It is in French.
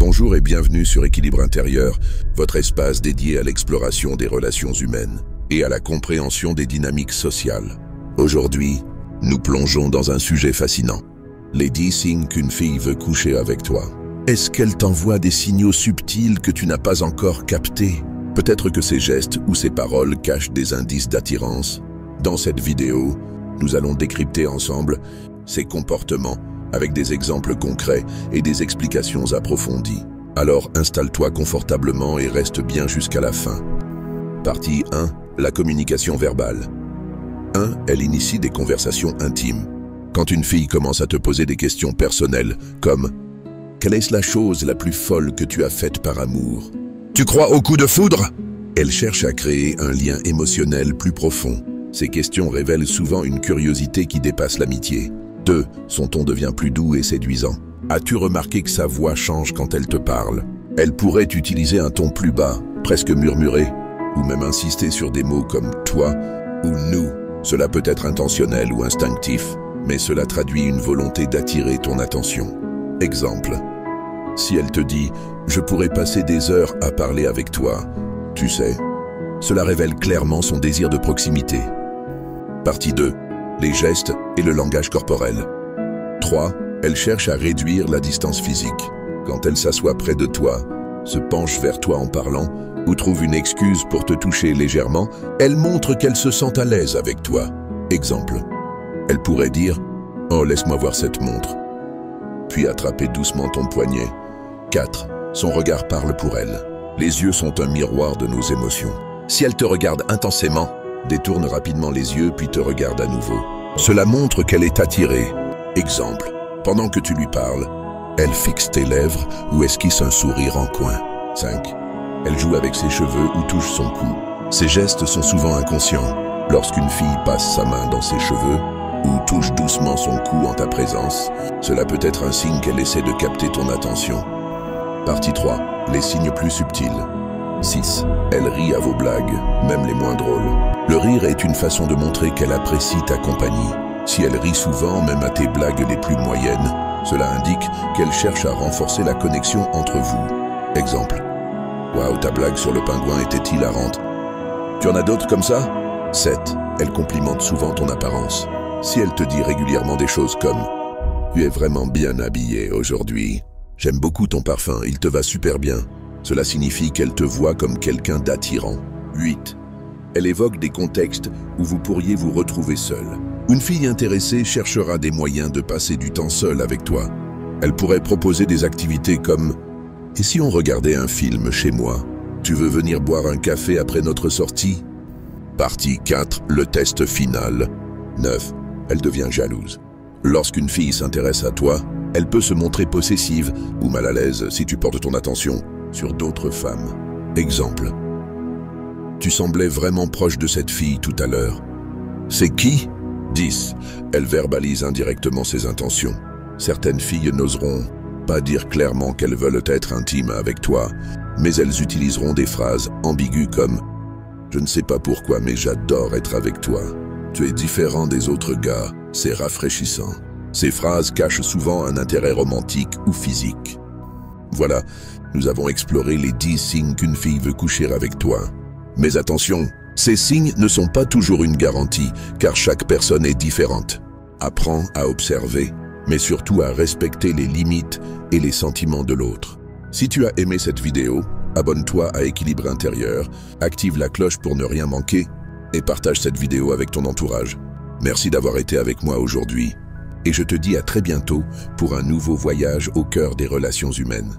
Bonjour et bienvenue sur Équilibre Intérieur, votre espace dédié à l'exploration des relations humaines et à la compréhension des dynamiques sociales. Aujourd'hui, nous plongeons dans un sujet fascinant. Les 10 signes qu'une fille veut coucher avec toi. Est-ce qu'elle t'envoie des signaux subtils que tu n'as pas encore captés? Peut-être que ses gestes ou ses paroles cachent des indices d'attirance. Dans cette vidéo, nous allons décrypter ensemble ces comportements avec des exemples concrets et des explications approfondies. Alors installe-toi confortablement et reste bien jusqu'à la fin. Partie 1. La communication verbale. 1. Elle initie des conversations intimes. Quand une fille commence à te poser des questions personnelles, comme « Quelle est la chose la plus folle que tu as faite par amour? Tu crois au coup de foudre ?» Elle cherche à créer un lien émotionnel plus profond. Ces questions révèlent souvent une curiosité qui dépasse l'amitié. 2. Son ton devient plus doux et séduisant. As-tu remarqué que sa voix change quand elle te parle? Elle pourrait utiliser un ton plus bas, presque murmuré, ou même insister sur des mots comme « toi » ou « nous ». Cela peut être intentionnel ou instinctif, mais cela traduit une volonté d'attirer ton attention. Exemple. Si elle te dit « je pourrais passer des heures à parler avec toi », tu sais, cela révèle clairement son désir de proximité. Partie 2. Les gestes et le langage corporel. 3. Elle cherche à réduire la distance physique. Quand elle s'assoit près de toi, se penche vers toi en parlant, ou trouve une excuse pour te toucher légèrement, elle montre qu'elle se sent à l'aise avec toi. Exemple. Elle pourrait dire « Oh, laisse-moi voir cette montre », puis attraper doucement ton poignet. 4. Son regard parle pour elle. Les yeux sont un miroir de nos émotions. Si elle te regarde intensément, détourne rapidement les yeux puis te regarde à nouveau. Cela montre qu'elle est attirée. Exemple. Pendant que tu lui parles, elle fixe tes lèvres ou esquisse un sourire en coin. 5. Elle joue avec ses cheveux ou touche son cou. Ces gestes sont souvent inconscients. Lorsqu'une fille passe sa main dans ses cheveux ou touche doucement son cou en ta présence, cela peut être un signe qu'elle essaie de capter ton attention. Partie 3. Les signes plus subtils. 6. Elle rit à vos blagues, même les moins drôles. Le rire est une façon de montrer qu'elle apprécie ta compagnie. Si elle rit souvent, même à tes blagues les plus moyennes, cela indique qu'elle cherche à renforcer la connexion entre vous. Exemple. Waouh, ta blague sur le pingouin était hilarante. Tu en as d'autres comme ça? 7. Elle complimente souvent ton apparence. Si elle te dit régulièrement des choses comme « Tu es vraiment bien habillé aujourd'hui. J'aime beaucoup ton parfum, il te va super bien. » Cela signifie qu'elle te voit comme quelqu'un d'attirant. 8. Elle évoque des contextes où vous pourriez vous retrouver seul. Une fille intéressée cherchera des moyens de passer du temps seule avec toi. Elle pourrait proposer des activités comme « Et si on regardait un film chez moi? Tu veux venir boire un café après notre sortie ?» Partie 4. Le test final. 9. Elle devient jalouse. Lorsqu'une fille s'intéresse à toi, elle peut se montrer possessive ou mal à l'aise si tu portes ton attention sur d'autres femmes. Exemple. Tu semblais vraiment proche de cette fille tout à l'heure. C'est qui? 10. Elle verbalise indirectement ses intentions. Certaines filles n'oseront pas dire clairement qu'elles veulent être intimes avec toi, mais elles utiliseront des phrases ambiguës comme « Je ne sais pas pourquoi, mais j'adore être avec toi. Tu es différent des autres gars, c'est rafraîchissant. » Ces phrases cachent souvent un intérêt romantique ou physique. Voilà, nous avons exploré les 10 signes qu'une fille veut coucher avec toi. Mais attention, ces signes ne sont pas toujours une garantie, car chaque personne est différente. Apprends à observer, mais surtout à respecter les limites et les sentiments de l'autre. Si tu as aimé cette vidéo, abonne-toi à Équilibre Intérieur, active la cloche pour ne rien manquer et partage cette vidéo avec ton entourage. Merci d'avoir été avec moi aujourd'hui. Et je te dis à très bientôt pour un nouveau voyage au cœur des relations humaines.